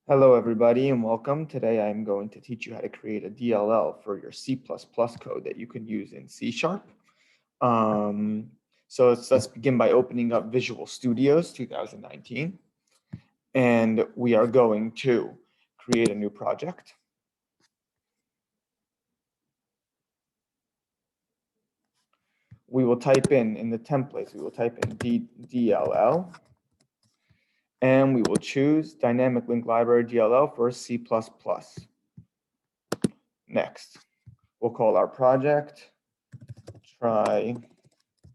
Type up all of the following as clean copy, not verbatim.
Hello, everybody, and welcome. Today, I'm going to teach you how to create a DLL for your C++ code that you can use in C#. So let's begin by opening up Visual Studios 2019. And we are going to create a new project. We will type in the templates, we will type in DLL. And we will choose Dynamic Link Library DLL for C++. Next, we'll call our project try.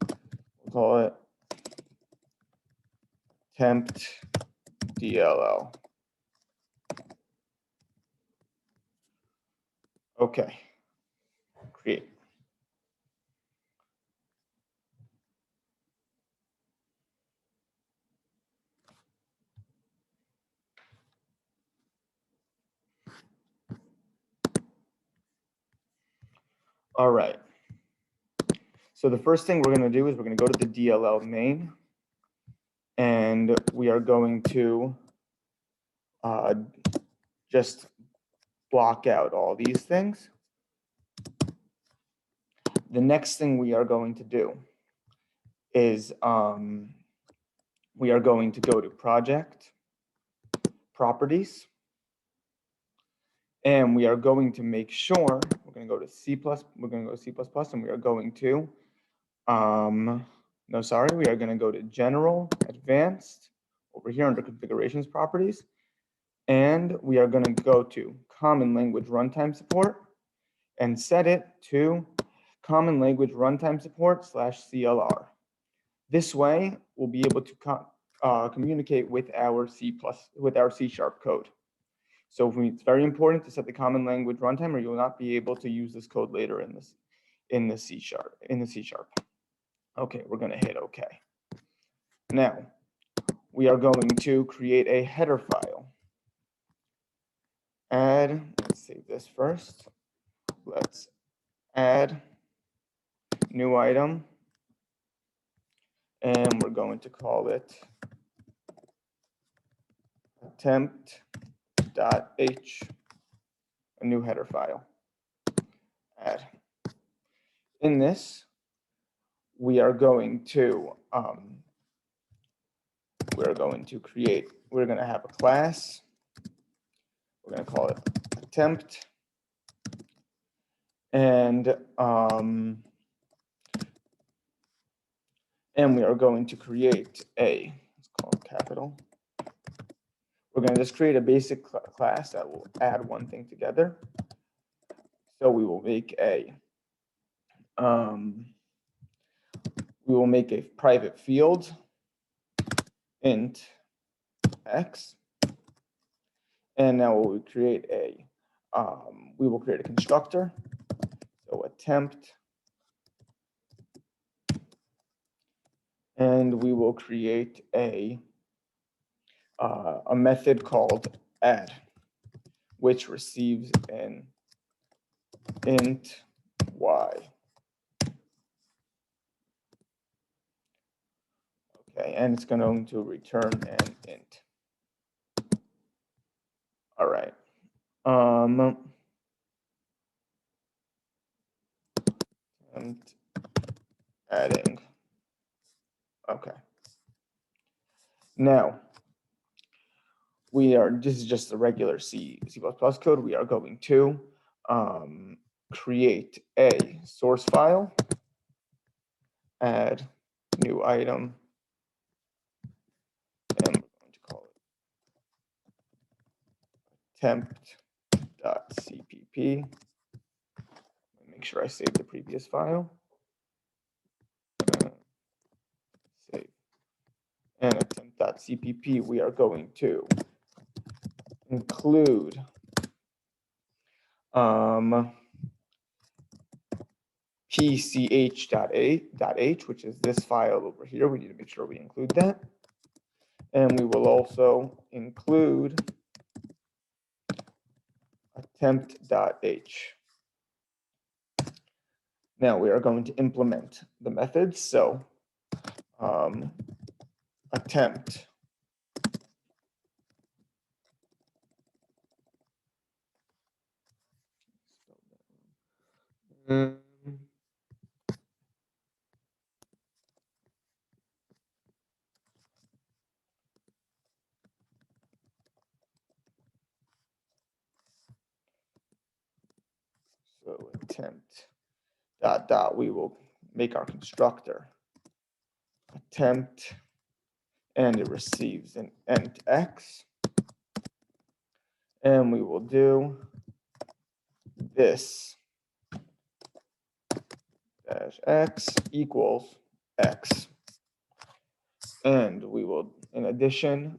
We'll call it tempt DLL. Okay, create. All right. So the first thing we're going to do is we're going to go to the DLL main, and we are going to just block out all these things. The next thing we are going to do is we are going to go to project, properties, and we are going to make sure we're going to go to C++, we're going to go to C++, and we are going to we are going to go to General, Advanced, over here under Configurations Properties, and we are going to go to Common Language Runtime Support and set it to Common Language Runtime Support /CLR. This way, we'll be able to communicate with our C# code. So it's very important to set the Common Language Runtime, or you'll not be able to use this code later in the C#. Okay, we're going to hit OK. Now, we are going to create a header file. Let's save this first. Let's add new item, and we're going to call it attempt.h, a new header file. Add. In this, we are going to we're going to have a class. We're going to call it attempt, and we are going to create a, let's call it capital. We're going to just create a basic class that will add one thing together. So we will make a private field int x, and now we will create a constructor. So attempt, and we will create a method called add, which receives an int y. Okay, and it's going to return an int. All right. And adding. Okay. Now, this is just the regular C++ code. We are going to create a source file, add new item, and we're going to call it attempt.cpp. Make sure I save the previous file. Save. And attempt.cpp, we are going to include pch.h, which is this file over here. We need to make sure we include that. And we will also include attempt.h. Now we are going to implement the methods. So attempt Um, so attempt dot dot, we will make our constructor attempt, and it receives an int x, and we will do this dash x equals x, and we will, in addition,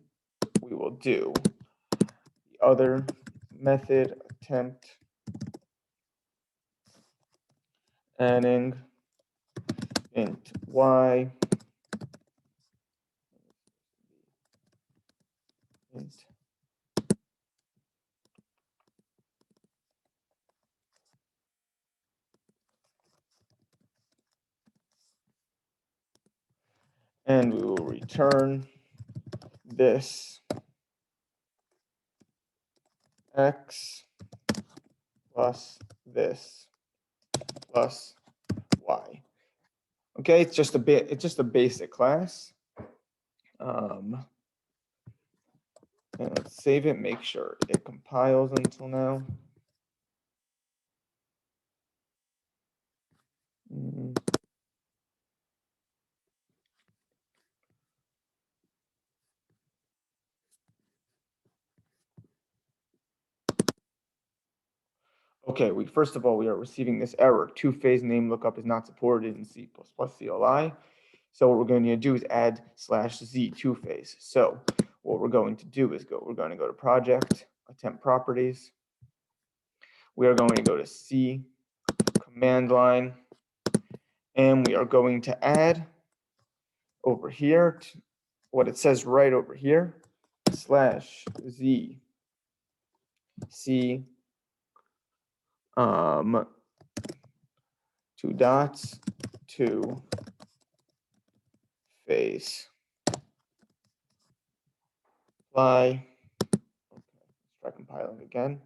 we will do the other method attempt adding int y int and we will return this x plus this plus y. Okay, it's just a basic class. And let's save it, make sure it compiles until now. Okay, first of all, we are receiving this error. Two-phase name lookup is not supported in C++ CLI. So what we're going to do is add /z two-phase. So what we're going to do is we're going to go to project, attempt properties. We are going to go to C command line, and we are going to add over here what it says right over here, /z C 2 dots 2 phase apply. Okay, let's try compiling again.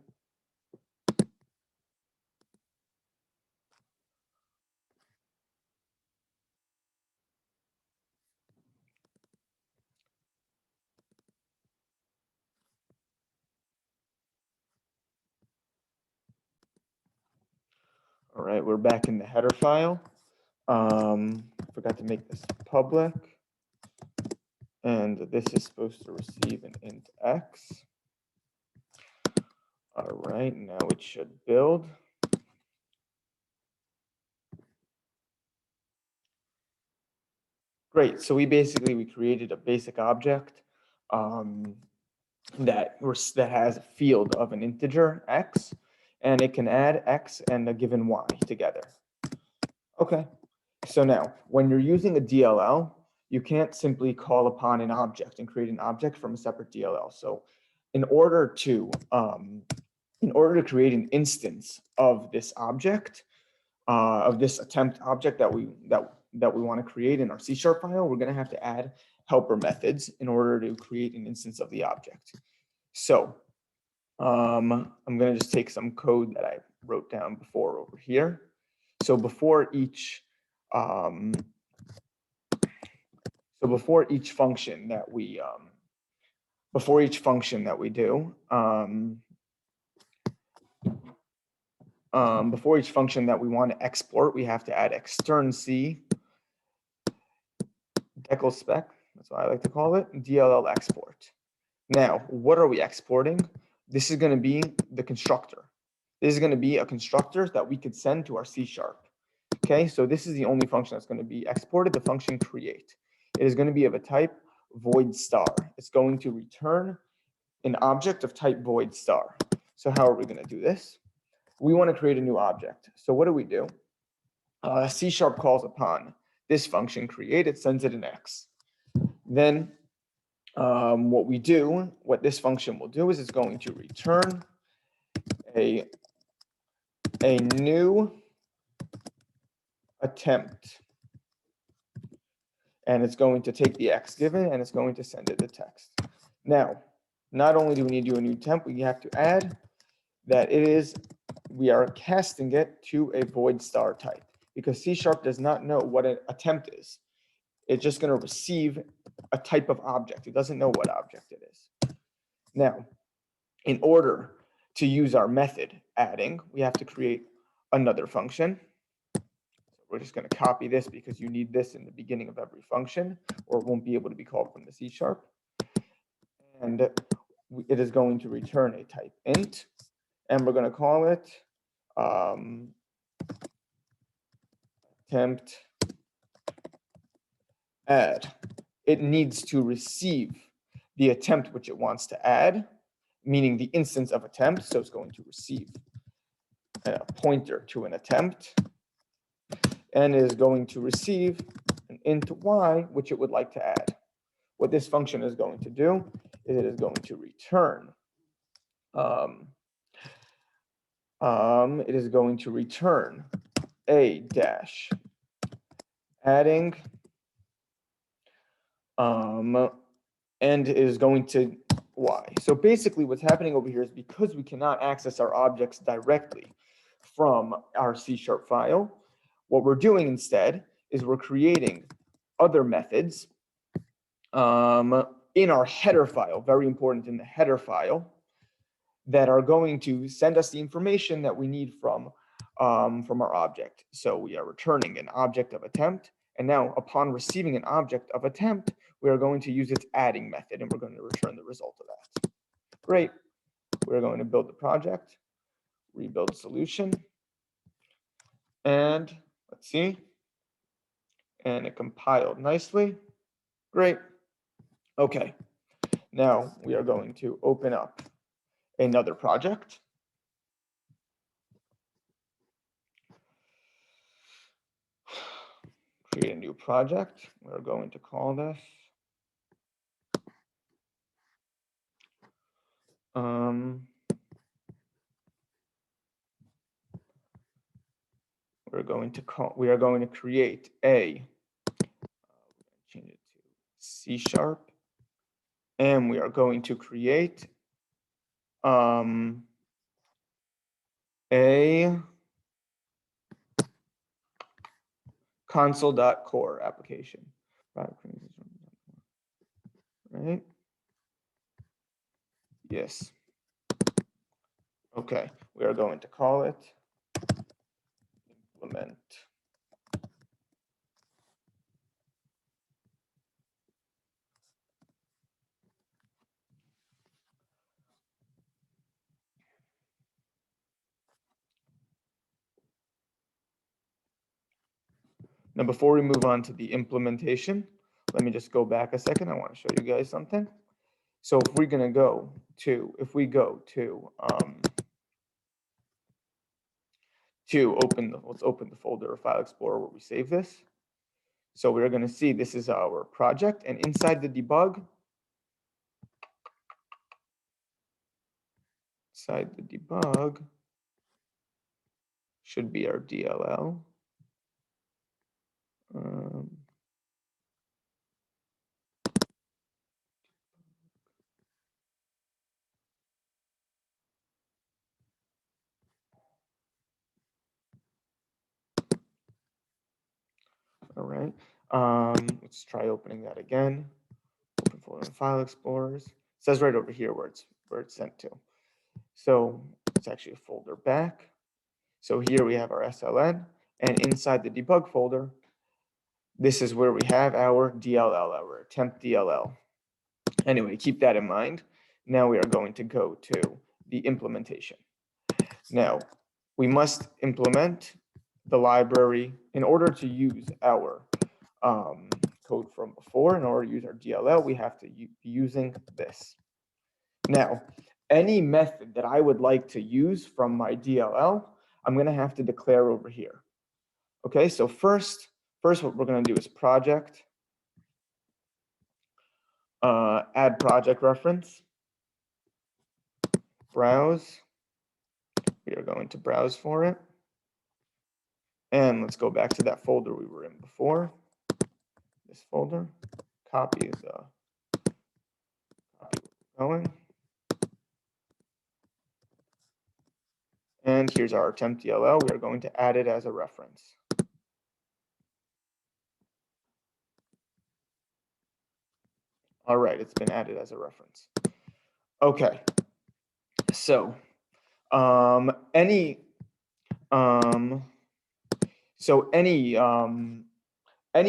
All right, we're back in the header file. Forgot to make this public. And this is supposed to receive an int x. All right, now it should build. Great, so we created a basic object that has a field of an integer x, and it can add x and a given y together. Okay, so now when you're using a DLL, you can't simply call upon an object and create an object from a separate DLL. So in order to create an instance of this object, of this attempt object that we want to create in our C# file, we're going to have to add helper methods in order to create an instance of the object. So I'm going to just take some code that I wrote down before over here. So before each function that we do, before each function that we want to export, we have to add extern C decal spec, that's what I like to call it, DLL export. Now, what are we exporting? This is going to be the constructor. This is going to be a constructor that we could send to our C#. Okay, so this is the only function that's going to be exported, the function create. It is going to be of a type void star. It's going to return an object of type void star. So how are we going to do this? We want to create a new object. So what do? C# calls upon this function create, it sends it an x. Then what this function will do is it's going to return a new attempt. And it's going to take the x given and it's going to send it the text. Now, not only do we need to do a new temp, we have to add that it is we are casting it to a void star type because C# does not know what an attempt is. It's just going to receive a type of object. It doesn't know what object it is. Now, in order to use our method adding, we have to create another function. We're just going to copy this because you need this in the beginning of every function, or it won't be able to be called from the C#. And it is going to return a type int, and we're going to call it attempt add. It needs to receive the attempt which it wants to add, meaning the instance of attempt. So it's going to receive a pointer to an attempt, and is going to receive an int y, which it would like to add. What this function is going to do is it is going to return. It is going to return a dash adding, and it is going to y. So basically what's happening over here is because we cannot access our objects directly from our C# file, what we're doing instead is we're creating other methods in our header file, very important in the header file, that are going to send us the information that we need from our object. So we are returning an object of attempt, and now upon receiving an object of attempt, we are going to use its adding method, and we're going to return the result of that. Great. We're going to build the project, rebuild solution, and let's see, and it compiled nicely. Great. Okay. Now we are going to open up another project. Create a new project. We're going to call this we are going to create a change it to C#, and we are going to create a console.core application. Right? Yes. Okay, we are going to call it implement. Now, before we move on to the implementation, let me just go back a second. I want to show you guys something. So if we're going to go to, let's open the folder or file explorer where we save this. So we're going to see this is our project, and inside the debug, should be our DLL. All right, let's try opening that again. Open folder and file explorers. It says right over here where it's sent to. So it's actually a folder back. So here we have our SLN, and inside the debug folder, this is where we have our DLL, our attempt DLL. Anyway, keep that in mind. Now we are going to go to the implementation. Now, we must implement the library in order to use our code from before. In order to use our DLL, we have to be using this. Now, any method that I would like to use from my DLL, I'm going to have to declare over here. Okay, so first what we're going to do is project, add project reference, browse. We are going to browse for it. And let's go back to that folder we were in before. This folder, copy going. And here's our attempt DLL. We are going to add it as a reference. All right, it's been added as a reference. Okay, so any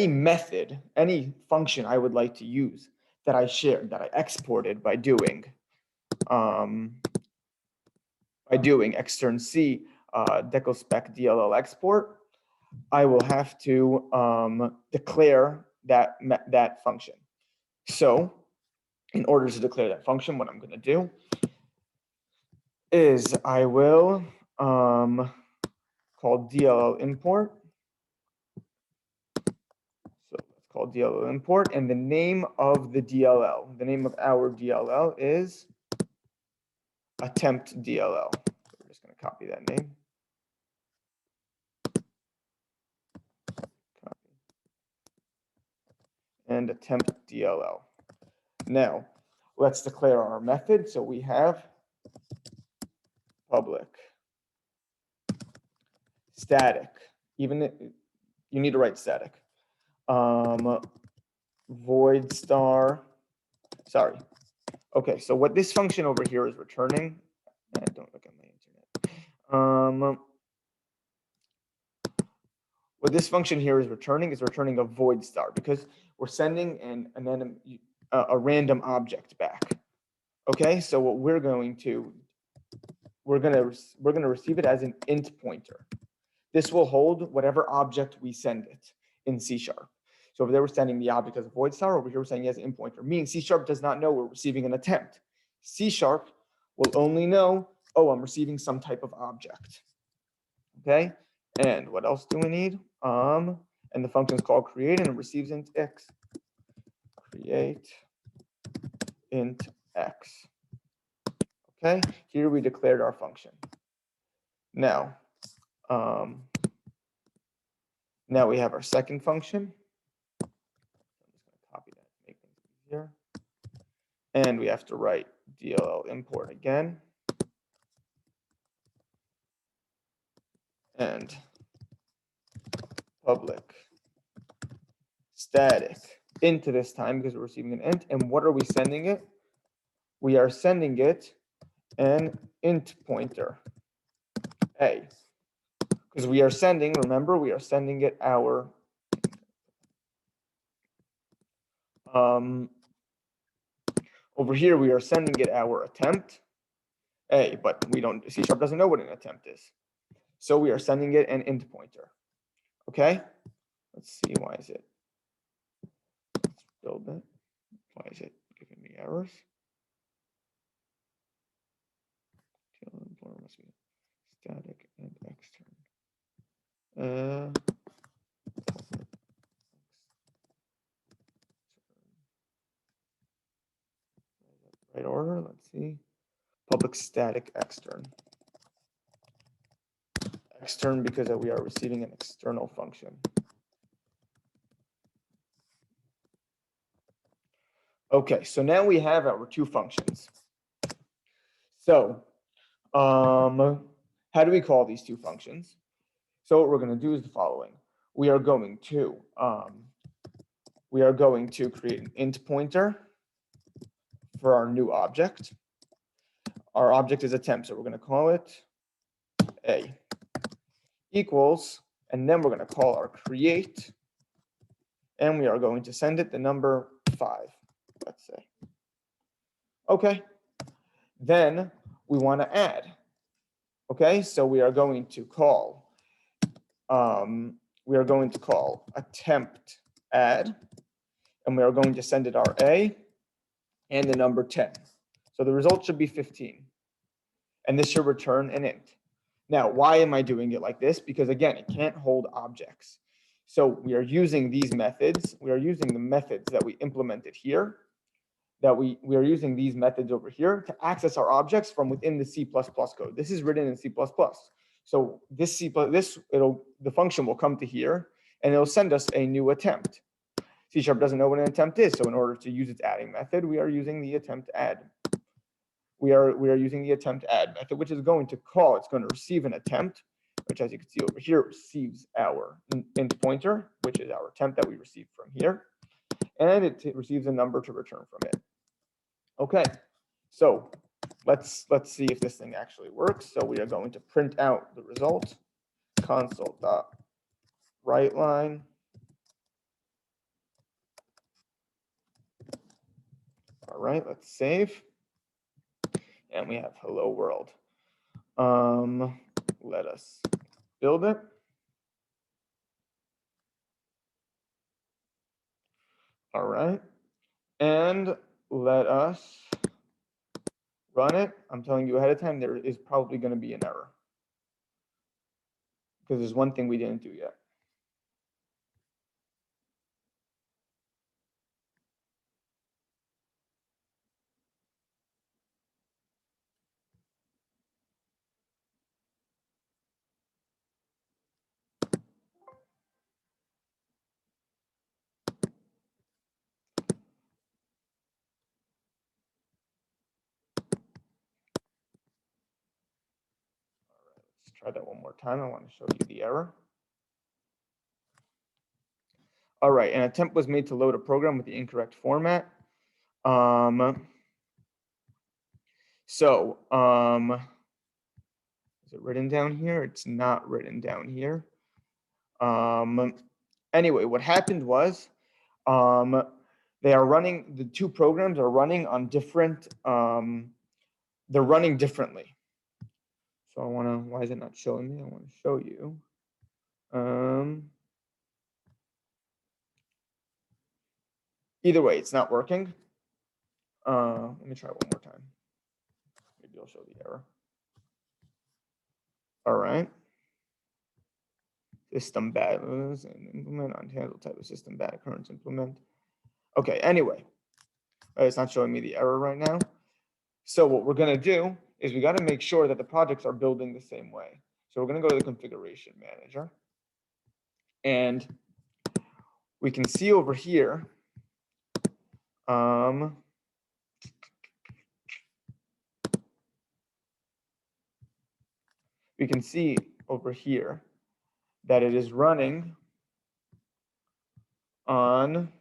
method, any function I would like to use that I shared, that I exported by doing extern C decospec DLL export, I will have to declare that function. So in order to declare that function, what I'm going to do is I will call DLL import. So let's call DLL import, and the name of the DLL, the name of our DLL is attempt DLL. So we're just going to copy that name. Copy. And attempt DLL. Now, let's declare our method. So we have public static. Even you need to write static. Void star. Sorry. Okay, so what this function over here is returning. Don't look at my internet. What this function here is returning a void star, because we're sending a random object back. Okay, so what we're going to receive it as an int pointer. This will hold whatever object we send it in C#. So over there we're sending the object as a void star. Over here we're sending it as an int pointer, meaning C# does not know we're receiving an attempt. C# will only know, oh, I'm receiving some type of object. Okay, and what else do we need? And the function is called create, and it receives int x. Create int x. Okay, here we declared our function. Now we have our second function. I'm just going to copy that to make things easier. And we have to write DLL import again. And public static into this time, because we're receiving an int. And what are we sending it? We are sending it an int pointer, A. Because we are sending, remember, we are sending it our over here we are sending it our attempt A, but C# doesn't know what an attempt is. So we are sending it an int pointer. Okay? Let's see, why is it? Let's build it. Why is it giving me errors? Must be static and extern. Right order, let's see. Public static extern. Extern because we are receiving an external function. Okay, so now we have our two functions. So how do we call these two functions? So what we're going to do is the following. We are going to create an int pointer for our new object. Our object is attempt, so we're going to call it A equals, and then we're going to call our create, and we are going to send it the number 5, let's say. Okay, then we want to add. Okay, so we are going to call attempt add, and we are going to send it our A and the number 10. So the result should be 15, and this should return an int. Now, why am I doing it like this? Because again, it can't hold objects. So we are using these methods. We are using the methods that we implemented here, that we are using these methods over here to access our objects from within the C++ code. This is written in C++. So the function will come to here, and it'll send us a new attempt. C# doesn't know what an attempt is, so in order to use its adding method, we are using the attempt add. we are using the attempt add method, which is going to call, it's going to receive an attempt, which as you can see over here, receives our int pointer, which is our attempt that we received from here. And it receives a number to return from it. Okay, so let's see if this thing actually works. So we are going to print out the result, console.writeLine. All right, let's save. And we have hello world. Let us build it. All right, and let us run it. I'm telling you ahead of time, there is probably going to be an error because there's one thing we didn't do yet. Let's try that one more time. I want to show you the error. All right, an attempt was made to load a program with the incorrect format. Is it written down here? It's not written down here. Anyway, what happened was they are running, the two programs are running on different, they're running differently. So I want to, why is it not showing me? I want to show you. Either way, it's not working. Let me try one more time. Maybe I'll show the error. All right. System bad and implement on handle type of system bad occurrence implement. Okay, anyway, it's not showing me the error right now. So what we're going to do is we got to make sure that the projects are building the same way. So we're going to go to the configuration manager. And we can see over here, we can see over here that it is running on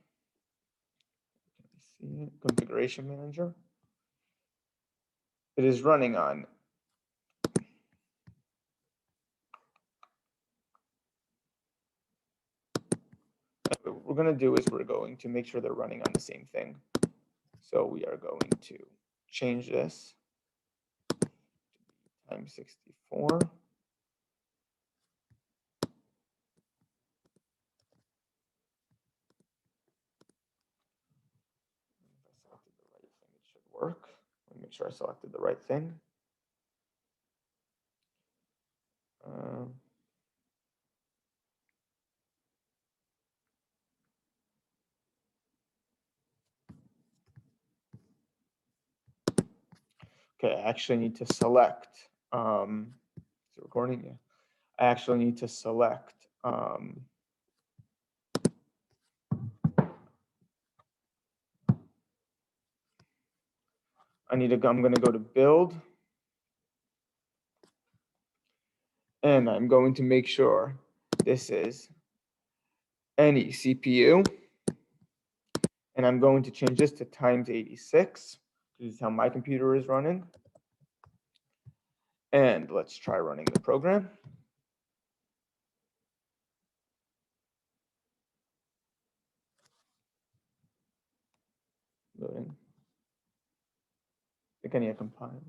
configuration manager. It is running on what we're going to do is we're going to make sure they're running on the same thing. So we are going to change this to times 64. Work. Let me make sure I selected the right thing. Okay, I actually need to select. Is it recording? Yeah. I actually need to select. I'm going to go to build. And I'm going to make sure this is any CPU. And I'm going to change this to times 86. This is how my computer is running. And let's try running the program. Loading. I think I need to compile.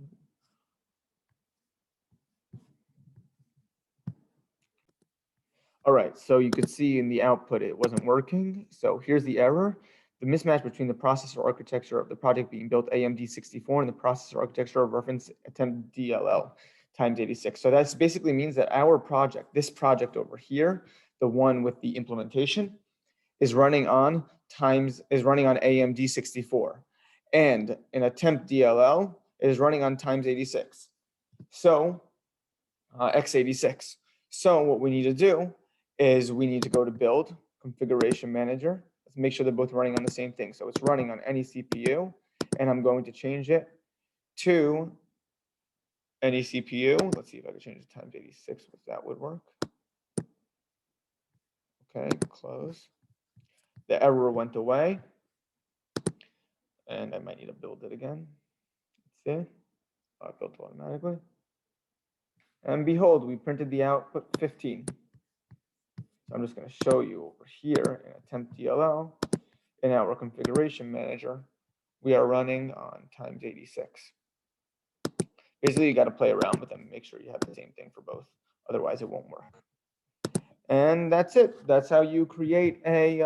All right, so you could see in the output it wasn't working. So here's the error. The mismatch between the processor architecture of the project being built AMD64 and the processor architecture of reference attempt DLL times 86. So that basically means that our project, this project over here, the one with the implementation, is running on AMD64. And an attempt DLL is running on times 86. So x86. So what we need to do is we need to go to build, configuration manager. Let's make sure they're both running on the same thing. So it's running on any CPU, and I'm going to change it to any CPU. Let's see if I can change it to times 86, if that would work. Okay, close. The error went away. And I might need to build it again. Let's see. It built automatically. And behold, we printed the output 15. So I'm just going to show you over here in attempt DLL. In our configuration manager, we are running on times 86. Basically, you got to play around with them and make sure you have the same thing for both. Otherwise, it won't work. And that's it. That's how you create a,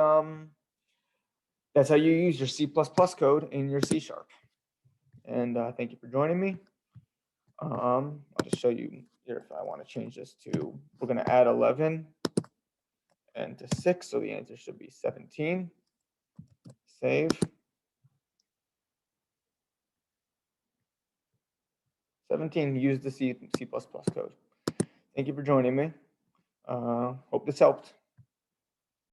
that's how you use your C++ code in your C#. And thank you for joining me. I'll just show you here if I want to change this to, we're going to add 11 and to 6. So the answer should be 17. Save. 17, use the C++ code. Thank you for joining me. Hope this helped.